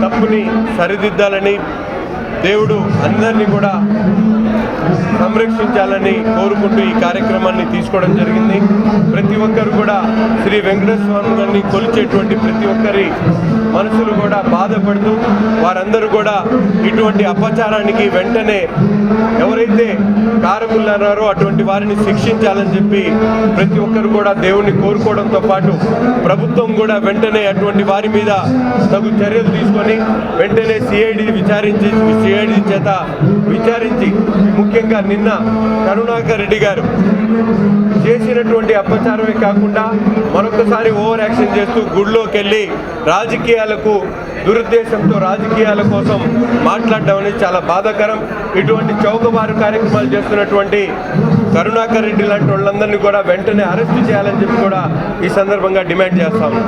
తప్పుని సరిదిద్దాలని దేవుడు అందరినీ కూడా సంరక్షించాలని కోరుకుంటూ ఈ కార్యక్రమాన్ని తీసుకోవడం జరిగింది. ప్రతి ఒక్కరు కూడా శ్రీ వెంకటేశ్వర స్వామి గారిని కొలిచేటువంటి ప్రతి ఒక్కరి మనసులు కూడా బాధపడుతూ వారందరూ కూడా ఇటువంటి అపచారానికి వెంటనే ఎవరైతే కారకులన్నారో అటువంటి వారిని శిక్షించాలని చెప్పి ప్రతి ఒక్కరు కూడా దేవుణ్ణి కోరుకోవడంతో పాటు ప్రభుత్వం కూడా వెంటనే అటువంటి వారి మీద తగు చర్యలు తీసుకొని వెంటనే సిఐడి చేత విచారించి ముఖ్యంగా నిన్న కరుణాకర్ రెడ్డి గారు చేసినటువంటి అపచారమే కాకుండా మరొకసారి ఓవర్ యాక్షన్ చేస్తూ గుడిలోకి వెళ్ళి రాజకీయాలకు దురుద్దేశంతో రాజకీయాల కోసం మాట్లాడడం అనేది చాలా బాధాకరం. ఇటువంటి చౌకబారు కార్యక్రమాలు చేస్తున్నటువంటి కరుణాకర్ రెడ్డి లాంటి వాళ్ళందరినీ కూడా వెంటనే అరెస్ట్ చేయాలని చెప్పి కూడా ఈ సందర్భంగా డిమాండ్ చేస్తాము.